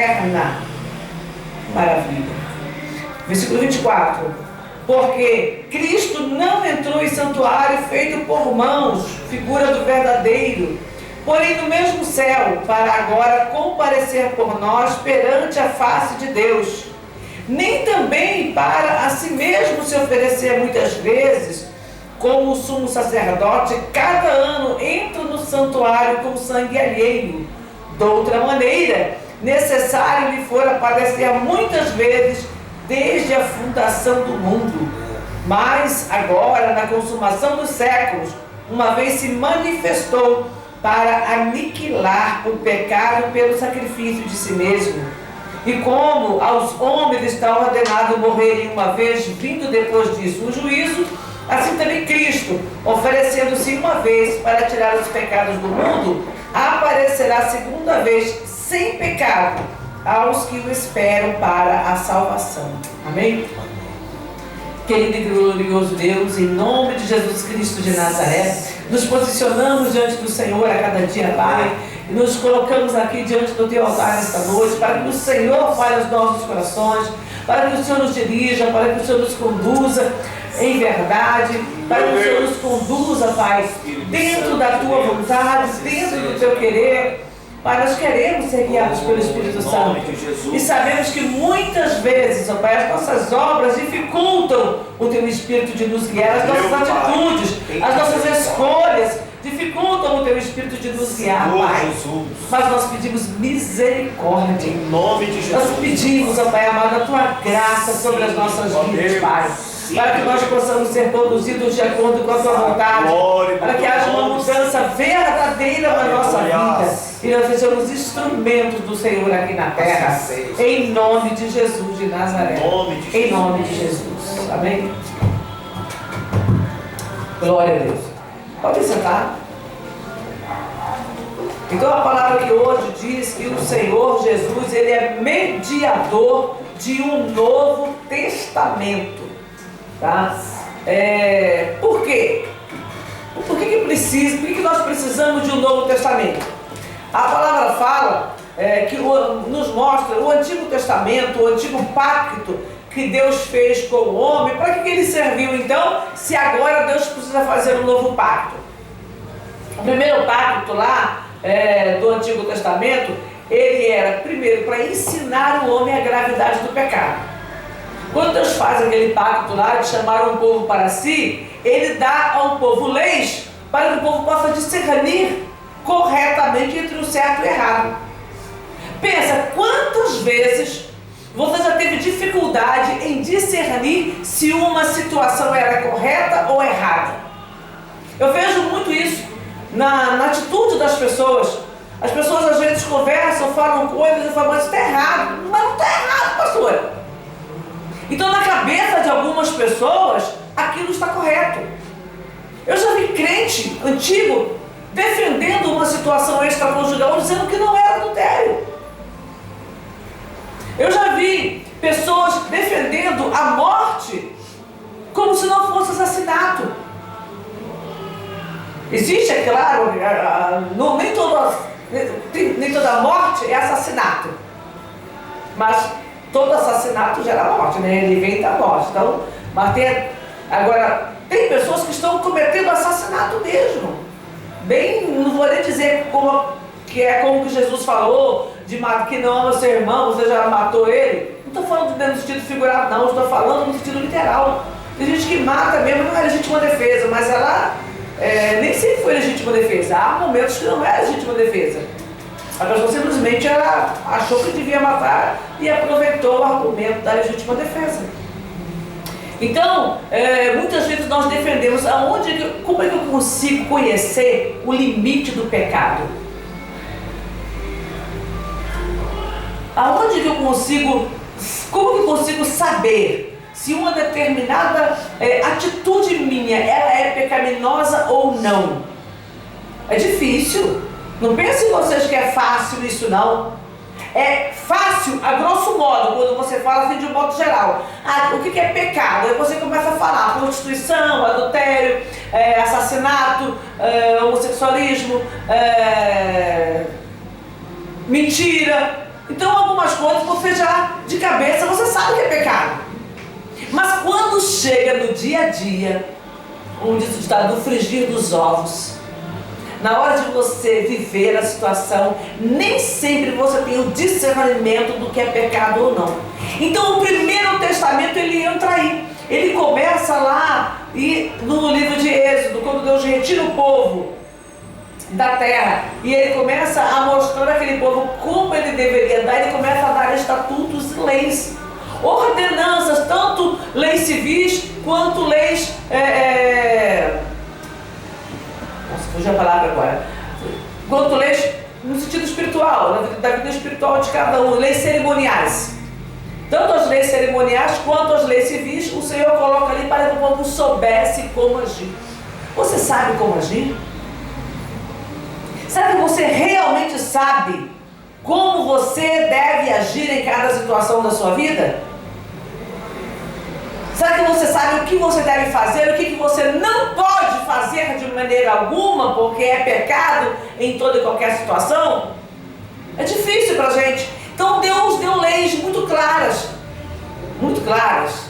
eterna. Maravilha. Versículo 24. Porque Cristo não entrou em santuário feito por mãos, figura do verdadeiro, porém no mesmo céu, para agora comparecer por nós perante a face de Deus. Nem também para a si mesmo se oferecer muitas vezes, como o sumo sacerdote, cada ano entra no santuário com sangue alheio. De outra maneira, necessário lhe for aparecer muitas vezes desde a fundação do mundo. Mas agora, na consumação dos séculos, uma vez se manifestou para aniquilar o pecado pelo sacrifício de si mesmo. E como aos homens está ordenado morrerem uma vez, vindo depois disso o juízo, assim também Cristo, oferecendo-se uma vez para tirar os pecados do mundo, aparecerá segunda vez sem pecado aos que o esperam para a salvação. Amém? Querido e glorioso Deus, em nome de Jesus Cristo de Nazaré, nos posicionamos diante do Senhor a cada dia, Pai, e nos colocamos aqui diante do Teu altar nesta noite, para que o Senhor fale aos nossos corações, para que o Senhor nos dirija, para que o Senhor nos conduza em verdade, para que o Senhor nos conduza, Pai, dentro da Tua vontade, dentro do Teu querer. Pai, nós queremos ser guiados pelo Espírito Santo. E sabemos que muitas vezes, ó Pai, as nossas obras dificultam o Teu Espírito de nos guiar, as nossas atitudes, as nossas escolhas dificultam o Teu Espírito de nos guiar, Pai. Mas nós pedimos misericórdia. Em nome de Jesus. Nós pedimos, ó Pai amado, a Tua graça sobre as nossas vidas, Pai. Para que nós possamos ser conduzidos de acordo com a Tua vontade, para que haja uma mudança verdadeira na nossa vida e nós sejamos instrumentos do Senhor aqui na terra, em nome de Jesus de Nazaré, em nome de Jesus, amém? Glória a Deus. Pode sentar. Então a palavra que hoje diz que o Senhor Jesus, Ele é mediador de um novo testamento. Tá? Por quê? Por que nós precisamos de um Novo Testamento? A palavra fala nos mostra o Antigo Testamento, o Antigo Pacto que Deus fez com o homem. Para que ele serviu então, se agora Deus precisa fazer um novo pacto? O primeiro pacto lá do Antigo Testamento, ele era primeiro para ensinar o homem a gravidade do pecado. Quando Deus faz aquele pacto lá de chamar um povo para si, Ele dá ao povo leis para que o povo possa discernir corretamente entre o certo e o errado. Pensa, quantas vezes você já teve dificuldade em discernir se uma situação era correta ou errada? Eu vejo muito isso na atitude das pessoas. As pessoas às vezes conversam, falam coisas e falam, mas isso está errado. Mas não está errado, pastor. Então, na cabeça de algumas pessoas, aquilo está correto. Eu já vi crente antigo defendendo uma situação extraconjugal, dizendo que não era adultério. Eu já vi pessoas defendendo a morte como se não fosse assassinato. Existe, é claro, nem toda morte é assassinato. Mas todo assassinato gera morte, né? Ele vem da morte. Então, agora, tem pessoas que estão cometendo assassinato mesmo. Não vou nem dizer como que Jesus falou, que não ama seu irmão, você já matou ele. Não estou falando no sentido figurado, não. Estou falando no sentido literal. Tem gente que mata mesmo, não é legítima defesa, mas ela nem sempre foi legítima defesa. Há momentos que não é legítima defesa. A pessoa simplesmente ela achou que devia matar e aproveitou o argumento da legítima defesa. Então, muitas vezes nós defendemos como é que eu consigo conhecer o limite do pecado? Como que eu consigo saber se uma determinada atitude minha, ela é pecaminosa ou não? É difícil. Não pensem vocês que é fácil isso, não. É fácil, a grosso modo, quando você fala assim de um modo geral. O que é pecado? Aí você começa a falar prostituição, adultério, assassinato, homossexualismo, mentira. Então algumas coisas você já de cabeça você sabe que é pecado. Mas quando chega no dia a dia, onde está no frigir dos ovos, na hora de você viver a situação, nem sempre você tem o discernimento do que é pecado ou não. Então o primeiro testamento ele entra aí. Ele começa lá e no livro de Êxodo, quando Deus retira o povo da terra, e ele começa a mostrar àquele povo como ele deveria dar, ele começa a dar estatutos e leis, ordenanças, tanto leis civis quanto leis nossa, fugiu a palavra agora, quanto leis no sentido espiritual, da vida espiritual de cada um, leis cerimoniais. Tanto as leis cerimoniais quanto as leis civis, o Senhor coloca ali para que o povo soubesse como agir. Você sabe como agir? Será que você realmente sabe como você deve agir em cada situação da sua vida? Será que você sabe o que você deve fazer, o que você não pode fazer de maneira alguma, porque é pecado em toda e qualquer situação? É difícil para a gente. Então Deus deu leis muito claras. Muito claras.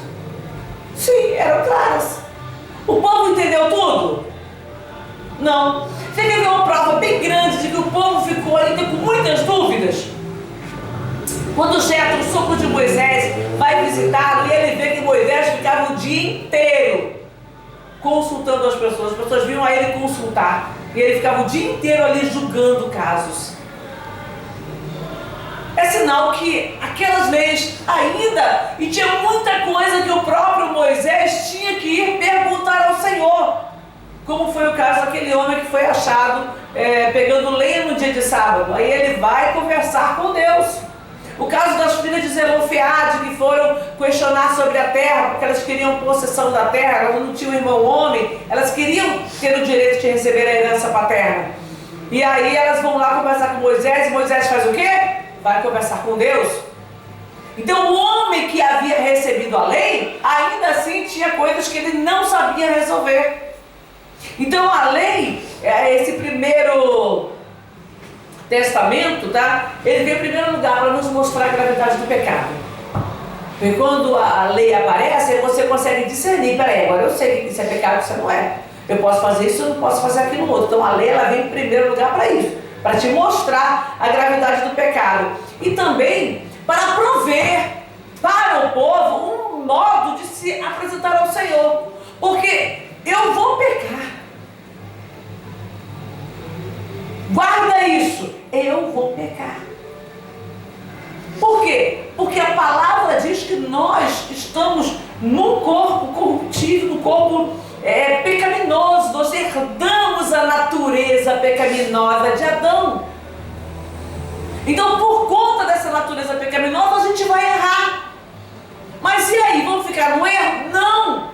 Sim, eram claras. O povo entendeu tudo? Não. Você quer ver uma prova bem grande de que o povo ficou ainda com muitas dúvidas? Quando Jetro, o sogro de Moisés, vai visitá-lo e ele vê que Moisés ficava o dia inteiro consultando as pessoas vinham a ele consultar, e ele ficava o dia inteiro ali julgando casos. É sinal que aquelas leis ainda, e tinha muita coisa que o próprio Moisés tinha que ir perguntar ao Senhor, como foi o caso daquele homem que foi achado pegando lenha no dia de sábado. Aí ele vai conversar com Deus. O caso das filhas de Zelofeade, que foram questionar sobre a terra, porque elas queriam possessão da terra, elas não tinham irmão homem, elas queriam ter o direito de receber a herança paterna. E aí elas vão lá conversar com Moisés, e Moisés faz o quê? Vai conversar com Deus. Então o homem que havia recebido a lei, ainda assim tinha coisas que ele não sabia resolver. Então a lei, esse primeiro testamento, tá? Ele veio em primeiro lugar para nos mostrar a gravidade do pecado. Porque quando a lei aparece, você consegue discernir, peraí, agora eu sei que isso é pecado, isso não é. Eu posso fazer isso, eu não posso fazer aquilo outro. Então a lei, ela vem em primeiro lugar para isso, para te mostrar a gravidade do pecado. E também para prover para o povo um modo de se apresentar ao Senhor. Porque eu vou pecar. Guarda isso, eu vou pecar. Por quê? Porque a palavra diz que nós estamos no corpo corruptível, no corpo pecaminoso. Nós herdamos a natureza pecaminosa de Adão. Então, por conta dessa natureza pecaminosa, a gente vai errar. Mas e aí, vamos ficar no erro? Não!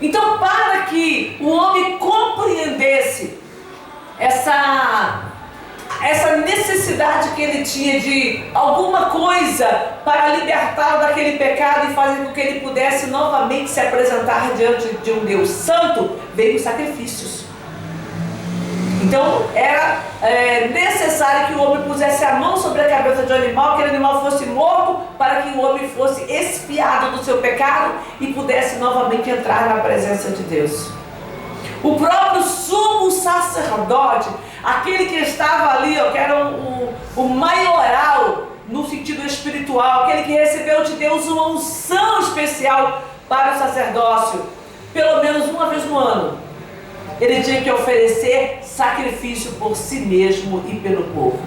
Então, para que o homem compreendesse essa necessidade que ele tinha de alguma coisa para libertá-lo daquele pecado e fazer com que ele pudesse novamente se apresentar diante de um Deus santo, veio os sacrifícios. Então era necessário que o homem pusesse a mão sobre a cabeça de um animal, que o animal fosse morto, para que o homem fosse expiado do seu pecado e pudesse novamente entrar na presença de Deus. O próprio sumo sacerdote, aquele que estava ali, que era o maioral no sentido espiritual, aquele que recebeu de Deus uma unção especial para o sacerdócio, pelo menos uma vez no ano, ele tinha que oferecer sacrifício por si mesmo e pelo povo.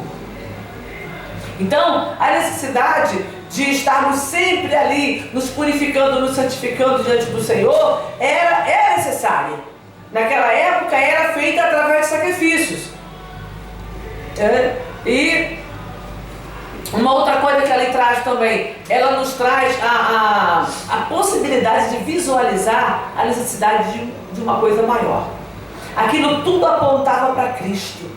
Então, a necessidade de estarmos sempre ali, nos purificando, nos santificando diante do Senhor, era necessária. Naquela época era feita através de sacrifícios. E uma outra coisa que ela traz também, ela nos traz a possibilidade de visualizar a necessidade de uma coisa maior. Aquilo tudo apontava para Cristo,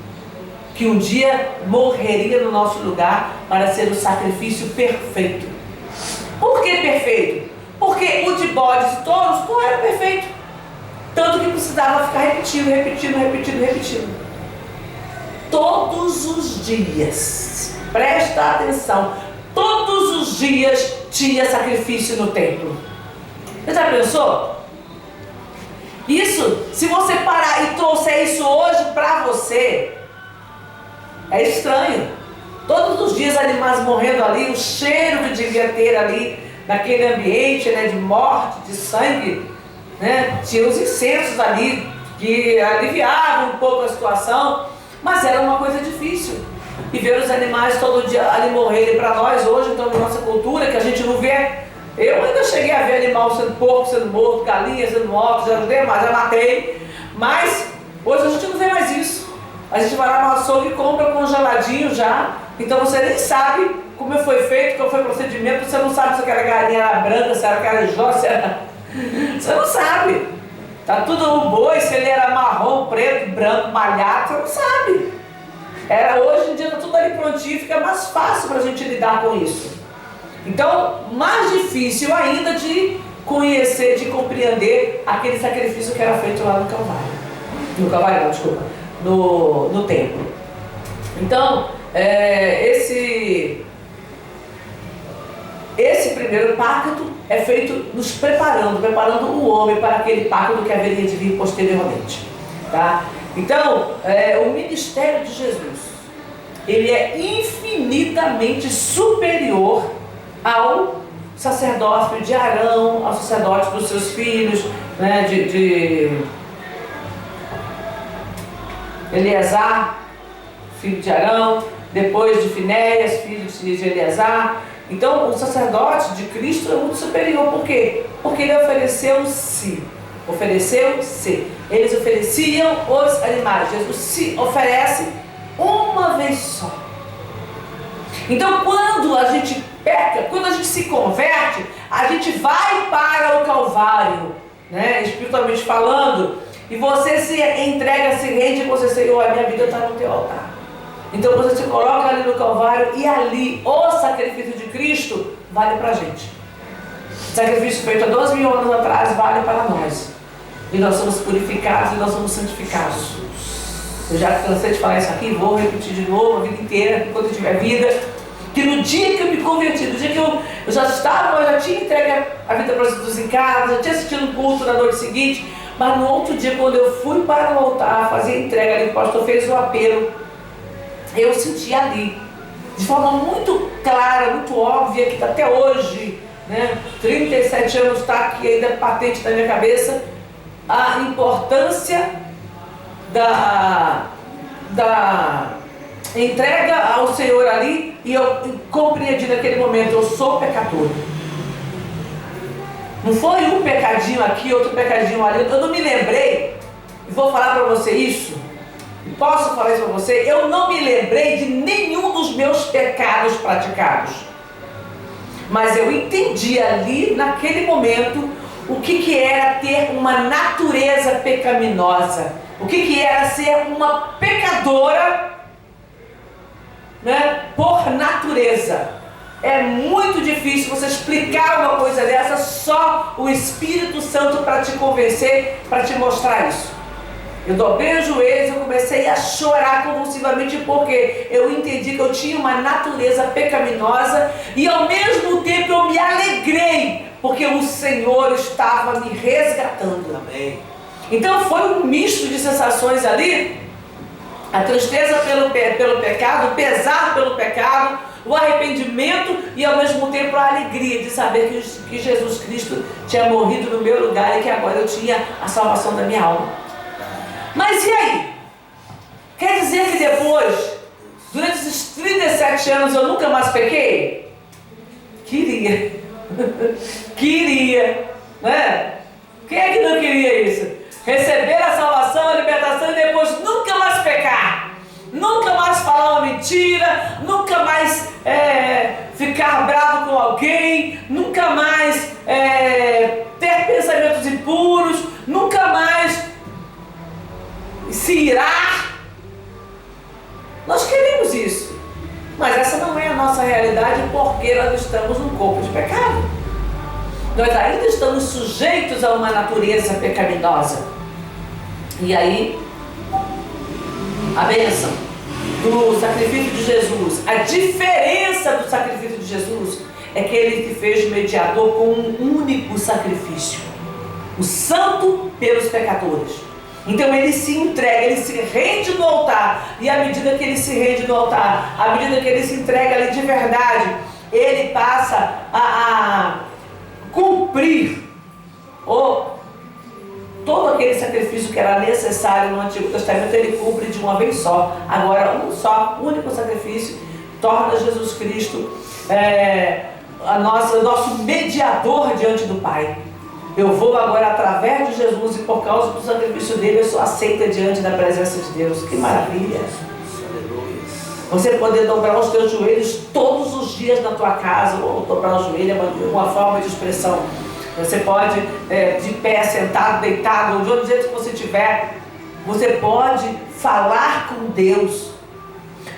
que um dia morreria no nosso lugar para ser o sacrifício perfeito. Por que perfeito? Porque o de bodes e touros não era perfeito. Tanto que precisava ficar repetindo. Todos os dias. Presta atenção. Todos os dias tinha sacrifício no templo. Você já pensou? Isso, se você parar e trouxer isso hoje para você, é estranho. Todos os dias animais morrendo ali, o cheiro que devia ter ali, naquele ambiente, né, de morte, de sangue, né? Tinha os incensos ali, que aliviavam um pouco a situação, mas era uma coisa difícil. E ver os animais todo dia ali morrerem para nós hoje, então na nossa cultura, que a gente não vê. Eu ainda cheguei a ver animal sendo porco, sendo morto, galinha sendo morto, já não dei mais, já matei. Mas hoje a gente não vê mais isso. A gente vai lá no açougue e compra congeladinho já. Então você nem sabe como foi feito, qual foi o procedimento. Você não sabe se aquela galinha era branca, se era carajó, se era... Você não sabe. Tá tudo no boi, se ele era marrom, preto, branco, malhado, você não sabe. Hoje em dia está tudo ali prontinho, fica mais fácil para a gente lidar com isso. Então, mais difícil ainda de conhecer, de compreender aquele sacrifício que era feito lá no Calvário. No Calvário, não, desculpa. No templo. Então, esse primeiro pacto é feito nos preparando o homem para aquele pacto que haveria de vir posteriormente. Tá? Então, o ministério de Jesus, ele é infinitamente superior ao sacerdócio de Arão, ao sacerdócio dos seus filhos, né, de Eleazar, filho de Arão, depois de Finéias, filho de Eleazar. Então, o sacerdote de Cristo é muito superior. Por quê? Porque ele ofereceu-se. Eles ofereciam os animais. Jesus se oferece uma vez só. Então, quando a gente peca, quando a gente se converte, a gente vai para o Calvário, né, espiritualmente falando, e você se entrega, se rende, e você, Senhor, a minha vida está no teu altar. Então você se coloca ali no Calvário e ali o sacrifício de Cristo vale para a gente. O sacrifício feito há 2.000 anos atrás vale para nós. E nós somos purificados e nós somos santificados. Eu já cansei de falar isso aqui, vou repetir de novo a vida inteira, enquanto eu tiver vida. Que no dia que eu me converti, no dia que eu já tinha entregue a vida para Jesus em casa, já tinha assistido um culto na noite seguinte, mas no outro dia, quando eu fui para o altar fazer a entrega ali, o pastor fez o apelo, eu senti ali, de forma muito clara, muito óbvia, que até hoje, né, 37 anos está aqui ainda patente na minha cabeça, a importância da entrega ao Senhor ali, e eu compreendi naquele momento, eu sou pecador. Não foi um pecadinho aqui, outro pecadinho ali, eu não me lembrei, e vou falar para você isso, posso falar isso para você, eu não me lembrei de nenhum dos meus pecados praticados, mas eu entendi ali, naquele momento, o que era ter uma natureza pecaminosa, o que era ser uma pecadora, né, por natureza. É muito difícil você explicar uma coisa dessa, só o Espírito Santo para te convencer, para te mostrar isso. Eu dobrei os joelhos, eu comecei a chorar convulsivamente, porque eu entendi que eu tinha uma natureza pecaminosa e ao mesmo tempo eu me alegrei, porque o Senhor estava me resgatando. Amém. Então foi um misto de sensações ali, a tristeza pelo pecado, o pesar pelo pecado, o arrependimento e ao mesmo tempo a alegria de saber que Jesus Cristo tinha morrido no meu lugar e que agora eu tinha a salvação da minha alma. Mas e aí? Quer dizer que depois, durante esses 37 anos, eu nunca mais pequei? Queria. Queria, né? Quem é que não queria isso? Receber a salvação, a libertação e depois nunca mais pecar. Nunca mais falar uma mentira, nunca mais ficar bravo com alguém, nunca mais ter pensamentos impuros, nunca mais se irar. Nós queremos isso, mas essa não é a nossa realidade, porque nós estamos num corpo de pecado. Nós ainda estamos sujeitos a uma natureza pecaminosa. E aí, a bênção. do sacrifício de Jesus, a diferença do sacrifício de Jesus é que ele se fez mediador com um único sacrifício, o santo pelos pecadores. Então ele se entrega, ele se rende no altar, e à medida que ele se rende no altar, à medida que ele se entrega ali de verdade, ele passa a cumprir todo aquele sacrifício que era necessário no Antigo Testamento. Ele cumpre de uma vez só. Agora, um só, único sacrifício, torna Jesus Cristo nosso mediador diante do Pai. Eu vou agora através de Jesus, e por causa do sacrifício dele eu sou aceita diante da presença de Deus. Que maravilha! Você poder dobrar os teus joelhos todos os dias na tua casa, ou dobrar o joelho é uma forma de expressão. Você pode, de pé, sentado, deitado, ou de onde jeito que você estiver, você pode falar com Deus.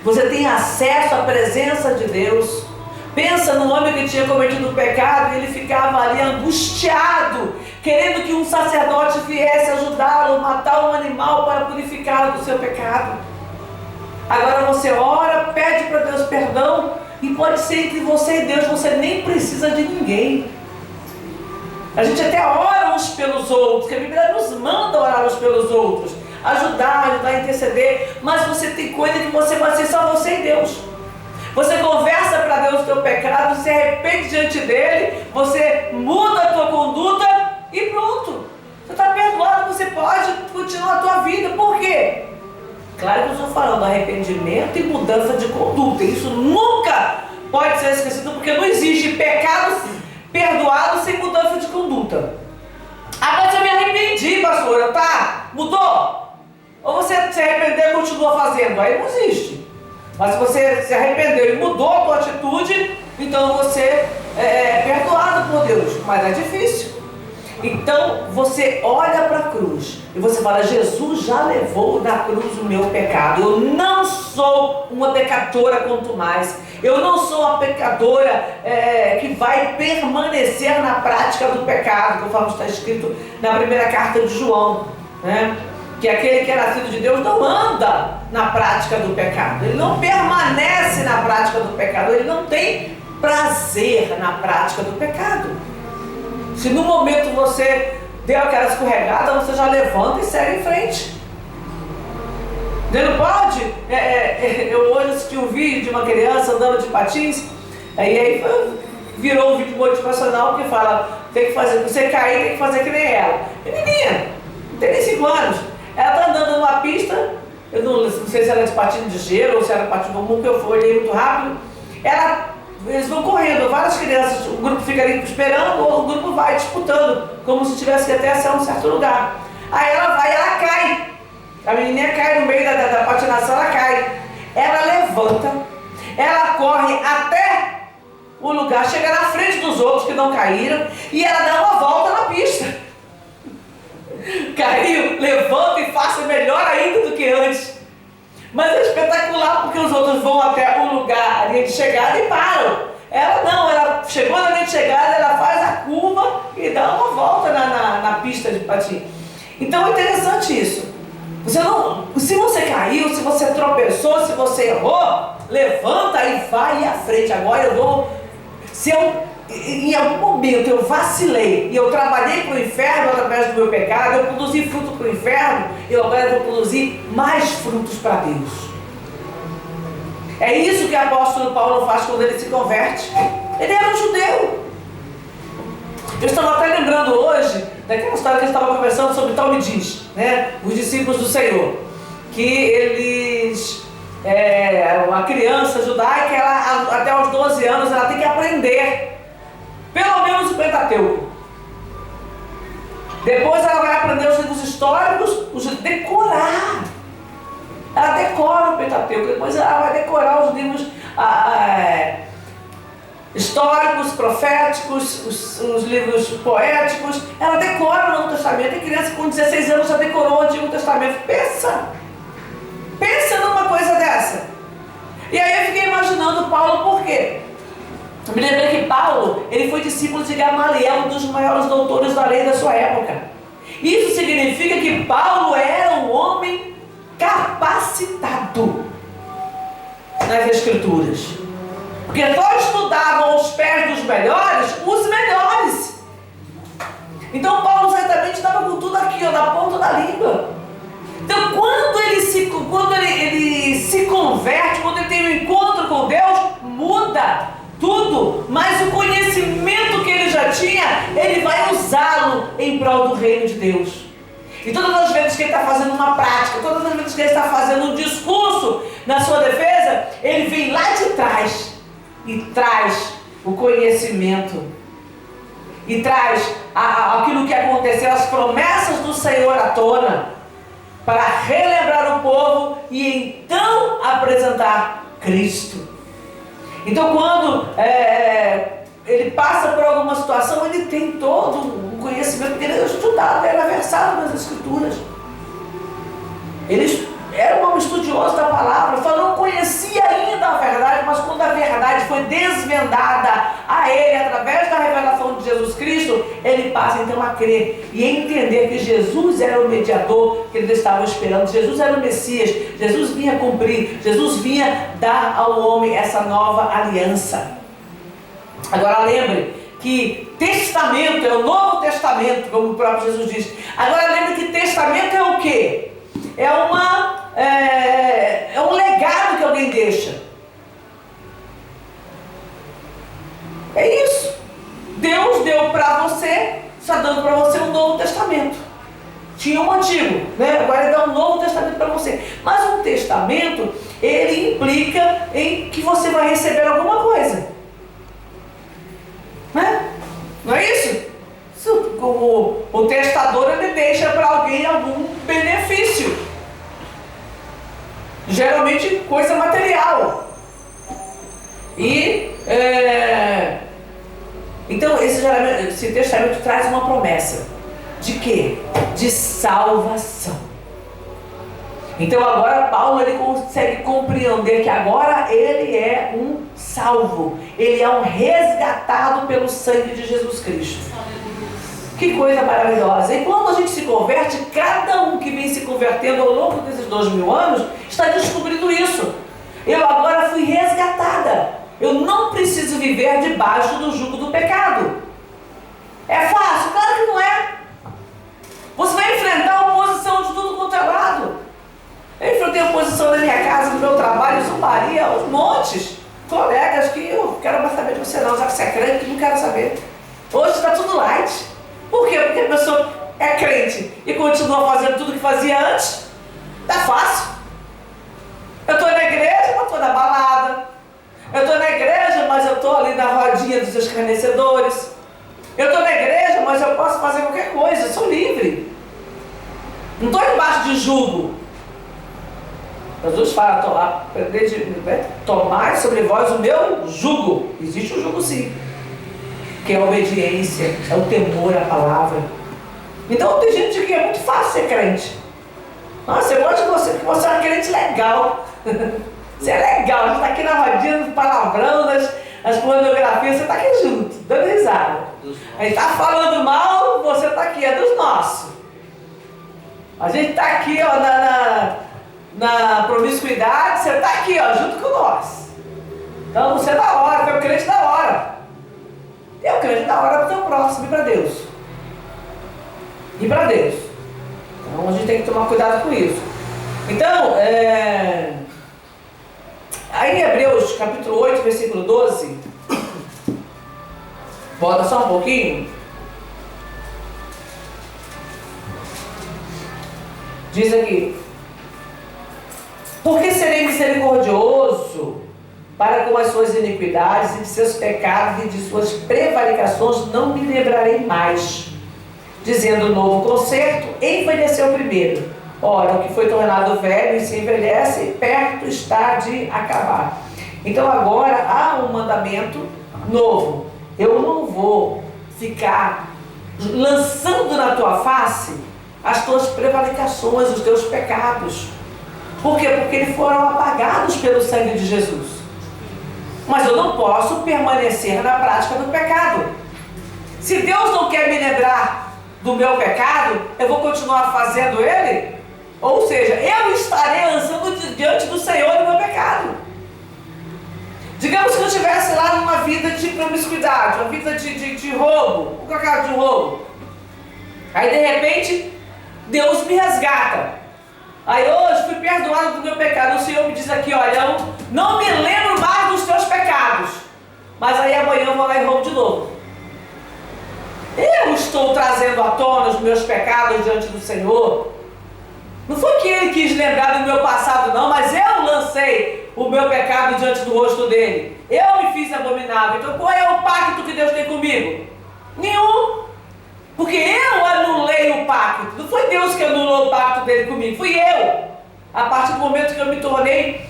Você tem acesso à presença de Deus. Pensa no homem que tinha cometido o pecado, e ele ficava ali angustiado, querendo que um sacerdote viesse ajudá-lo a matar um animal para purificá-lo do seu pecado. Agora você ora, pede para Deus perdão, e pode ser entre você e Deus, você nem precisa de ninguém. A gente até ora uns pelos outros, que a Bíblia nos manda orar uns pelos outros, ajudar a interceder, mas você tem coisa que você vai ser só você e Deus. Você conversa para Deus o teu pecado, você arrepende diante dele, você muda a tua conduta e pronto. Você está perdoado, você pode continuar a tua vida. Por quê? Claro que eu estou falando arrependimento e mudança de conduta. Isso nunca pode ser esquecido, porque não existe pecado perdoado sem mudança de conduta. Agora eu me arrependi, pastora, tá? Mudou? Ou você se arrependeu e continua fazendo? Aí não existe. Mas se você se arrependeu e mudou a tua atitude, então você é perdoado por Deus. Mas é difícil. Então você olha para a cruz e você fala: Jesus já levou na cruz o meu pecado. Eu não sou uma pecadora quanto mais. Eu não sou uma pecadora que vai permanecer na prática do pecado, conforme está escrito na primeira carta de João, né? Que aquele que é nascido de Deus não anda na prática do pecado. Ele não permanece na prática do pecado. Ele não tem prazer na prática do pecado. Se no momento você deu aquela escorregada, você já levanta e segue em frente. Você não pode? Eu hoje assisti um vídeo de uma criança andando de patins, e aí virou um vídeo motivacional que fala: tem que fazer, você cair, tem que fazer que nem ela. Menininha, não tem nem 5 anos. Ela está andando numa pista, eu não sei se era de patins de gelo ou se era patins comum, que eu olhei muito rápido. Eles vão correndo, várias crianças, o grupo fica ali esperando, ou o grupo vai disputando, como se tivesse que até a um certo lugar. Aí ela vai e ela cai. A menininha cai no meio da patinação, ela cai. Ela levanta, ela corre até o lugar, chega na frente dos outros que não caíram, e ela dá uma volta na pista. Caiu, levanta e faça melhor ainda do que antes. Mas é espetacular, porque os outros vão até o lugar, a linha de chegada, e param. Ela não, ela chegou na linha de chegada, ela faz a curva e dá uma volta na pista de patins. Então é interessante isso. Se você caiu, se você tropeçou, se você errou, levanta e vai à frente. Agora em algum momento eu vacilei e eu trabalhei para o inferno através do meu pecado, eu produzi fruto para o inferno, eu agora vou produzir mais frutos para Deus. É isso que o apóstolo Paulo faz quando ele se converte. Ele era um judeu. Eu estava até lembrando hoje daquela história que a gente estava conversando sobre Talmidim, né? Os discípulos do Senhor, que eles, a criança judaica, ela, até os 12 anos, ela tem que aprender pelo menos o Pentateuco. Depois ela vai aprender os livros históricos, decorar. Ela decora o Pentateuco, depois ela vai decorar os livros históricos, proféticos, os livros poéticos. Ela decora o Novo Testamento. E criança com 16 anos já decorou o Antigo Testamento. Pensa numa coisa dessa. E aí eu fiquei imaginando Paulo, por quê? Eu me lembrei que Paulo, ele foi discípulo de Gamaliel, um dos maiores doutores da lei da sua época. Isso significa que Paulo era um homem capacitado. nas Escrituras. Porque só estudavam aos pés dos melhores os melhores. Então Paulo certamente estava com tudo aqui, ó, na ponta da língua. Então quando ele se converte, quando ele tem um encontro com Deus, muda tudo. Mas o conhecimento que ele já tinha, ele vai usá-lo em prol do reino de Deus. E todas as vezes que ele está fazendo uma prática, todas as vezes que ele está fazendo um discurso na sua defesa, ele vem lá de trás e traz o conhecimento. E traz aquilo que aconteceu, as promessas do Senhor à tona, para relembrar o povo e então apresentar Cristo. Então quando ele passa por alguma situação, ele tem todo o conhecimento, porque ele era estudado, era versado nas Escrituras. Ele era um estudioso da palavra, só não conhecia ainda a verdade, mas quando a verdade foi desvendada a ele, através da revelação de Jesus Cristo, ele passa então a crer e a entender que Jesus era o mediador que eles estavam esperando, Jesus era o Messias, Jesus vinha cumprir, Jesus vinha dar ao homem essa nova aliança. Agora lembre que testamento é o Novo Testamento, como o próprio Jesus diz. Agora lembre que testamento é o quê? É um legado que alguém deixa. É isso. Deus deu para você, está dando para você um Novo Testamento. Tinha um antigo, né? Agora ele dá um Novo Testamento para você. Mas um testamento, ele implica em que você vai receber alguma coisa. Né? Não é isso? O testador, ele deixa para alguém algum benefício. Geralmente coisa material. E então esse testamento traz uma promessa. De quê? De salvação. Então agora Paulo, ele consegue compreender que agora ele é um salvo. Ele é um resgatado pelo sangue de Jesus Cristo. Que coisa maravilhosa. E quando a gente se converte, cada um que vem se convertendo ao longo desses 2000 anos está descobrindo isso. Eu agora fui resgatada. Eu não preciso viver debaixo do jugo do pecado. É fácil? Claro que não é. Você vai enfrentar a oposição de tudo quanto é lado. Eu enfrentei a oposição na minha casa, no meu trabalho, zombaria, aos montes. Colegas que eu quero mais saber de você não, já que você é crente, não quero saber. Hoje está tudo light. Por quê? Porque a pessoa é crente e continua fazendo tudo que fazia antes. Tá fácil. Eu estou na igreja, mas estou na balada. Eu estou na igreja, mas eu estou ali na rodinha dos escarnecedores. Eu estou na igreja, mas eu posso fazer qualquer coisa, eu sou livre. Não estou debaixo de jugo. Jesus fala, tomai sobre vós o meu jugo. Existe o jugo sim, que é a obediência, é o temor à palavra. Então tem gente que é muito fácil ser crente. Nossa, eu gosto de você, porque você é uma crente legal. Você é legal, a gente está aqui na rodinha do palavrão, das pornografias, você está aqui junto, dando risada. A gente está falando mal, você está aqui, é dos nossos. A gente está aqui, ó, na promiscuidade, você está aqui, ó, junto com nós. Então você é da hora, você é o crente da hora. É o crente da hora para o teu próximo e para Deus. E para Deus. Então a gente tem que tomar cuidado com isso. Então, aí em Hebreus capítulo 8, versículo 12, volta só um pouquinho. Diz aqui: porque serei misericordioso para com as suas iniquidades e de seus pecados e de suas prevaricações não me lembrarei mais. Dizendo o novo concerto, envelheceu primeiro. Ora, o que foi tornado velho e se envelhece, perto está de acabar. Então agora há um mandamento novo. Eu não vou ficar lançando na tua face as tuas prevaricações, os teus pecados. Por quê? Porque eles foram apagados pelo sangue de Jesus. Mas eu não posso permanecer na prática do pecado. Se Deus não quer me lembrar do meu pecado, eu vou continuar fazendo ele? Ou seja, eu estarei lançando diante do Senhor o meu pecado. Digamos que eu estivesse lá numa vida de promiscuidade, uma vida de roubo, um cacau de roubo. Aí de repente, Deus me resgata. Aí hoje fui perdoado do meu pecado. O Senhor me diz aqui, olha, eu não me lembro mais dos teus pecados. Mas aí amanhã eu vou lá e roubo de novo. Eu estou trazendo à tona os meus pecados diante do Senhor. Não foi que Ele quis lembrar do meu passado não, mas eu lancei o meu pecado diante do rosto dele. Eu me fiz abominável. Então qual é o pacto que Deus tem comigo? Nenhum. Porque eu anulei o pacto. Não foi Deus que anulou o pacto dele comigo, fui eu. A partir do momento que eu me tornei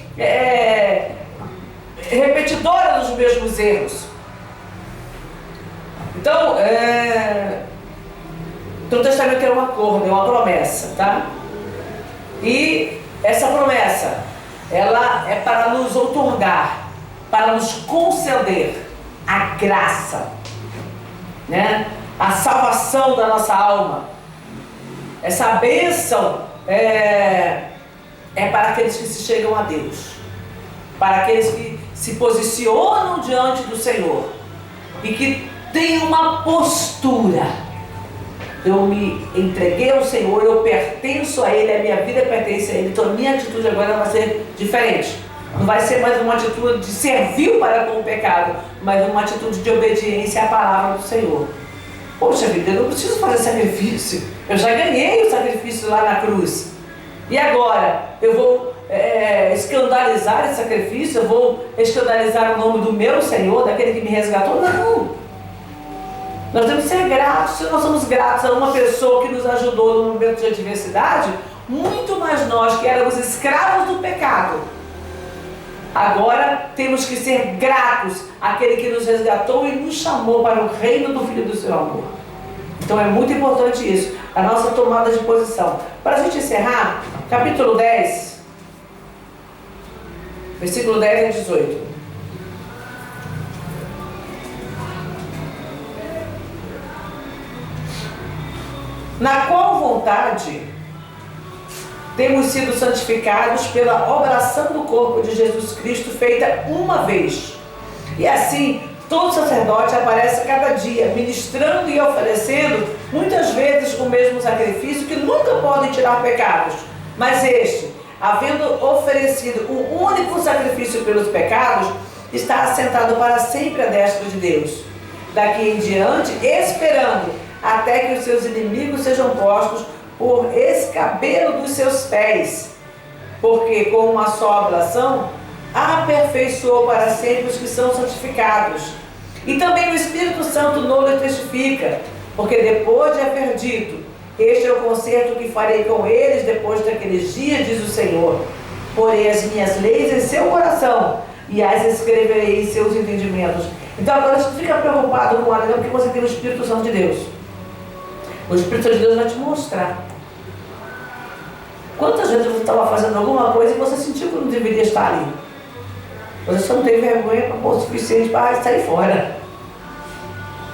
repetidora dos mesmos erros. Então, o testamento é um acordo, é uma promessa, tá? E essa promessa, ela é para nos outorgar, para nos conceder a graça, né? A salvação da nossa alma. Essa bênção é para aqueles que se chegam a Deus, para aqueles que se posicionam diante do Senhor e que têm uma postura. Eu me entreguei ao Senhor, eu pertenço a Ele, a minha vida pertence a Ele, então a minha atitude agora vai ser diferente. Não vai ser mais uma atitude de servil para com o pecado, mas uma atitude de obediência à palavra do Senhor. Poxa vida, eu não preciso fazer sacrifício, eu já ganhei o sacrifício lá na cruz. E agora, eu vou escandalizar esse sacrifício, eu vou escandalizar o nome do meu Senhor, daquele que me resgatou? Não! Nós temos que ser gratos. Se nós somos gratos a uma pessoa que nos ajudou no momento de adversidade, muito mais nós que éramos escravos do pecado, agora temos que ser gratos àquele que nos resgatou e nos chamou para o reino do Filho do seu amor. Então é muito importante isso, a nossa tomada de posição. Para a gente encerrar, capítulo 10, versículo 10 a 18. Na qual vontade temos sido santificados pela obração do corpo de Jesus Cristo feita uma vez. E assim, todo sacerdote aparece cada dia, ministrando e oferecendo, muitas vezes o mesmo sacrifício, que nunca pode tirar pecados. Mas este, havendo oferecido um único sacrifício pelos pecados, está assentado para sempre à destra de Deus. Daqui em diante, esperando até que os seus inimigos sejam postos por escabelo dos seus pés, porque com uma só oblação aperfeiçoou para sempre os que são santificados. E também o Espírito Santo não testifica, porque depois de haver dito, este é o concerto que farei com eles depois daqueles dias, diz o Senhor. Porei as minhas leis em seu coração e as escreverei em seus entendimentos. Então agora você fica preocupado com a lei, porque você tem o Espírito Santo de Deus. O Espírito de Deus vai te mostrar. Quantas vezes você estava fazendo alguma coisa e você sentiu que não deveria estar ali? Você só não teve vergonha para pôr o suficiente para sair fora.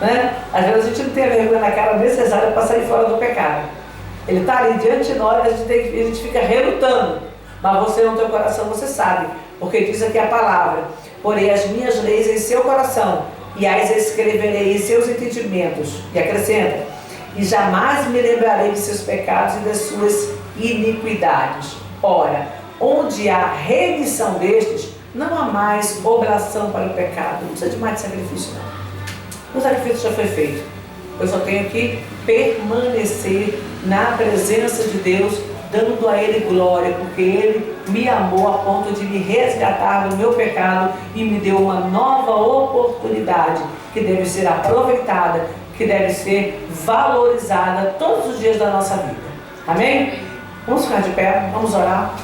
Né? Às vezes a gente não tem a vergonha na cara necessária para sair fora do pecado. Ele está ali diante de nós, a gente fica relutando. Mas você no teu coração, você sabe. Porque diz aqui a palavra: porei as minhas leis em seu coração e as escreverei em seus entendimentos. E acrescenta: e jamais me lembrarei de seus pecados e das suas iniquidades. Ora, onde há remissão destes, não há mais oblação para o pecado. Não precisa de mais de sacrifício, não. O sacrifício já foi feito. Eu só tenho que permanecer na presença de Deus, dando a Ele glória, porque Ele me amou a ponto de me resgatar do meu pecado e me deu uma nova oportunidade que deve ser aproveitada, que deve ser valorizada todos os dias da nossa vida. Amém? Vamos ficar de pé, vamos orar.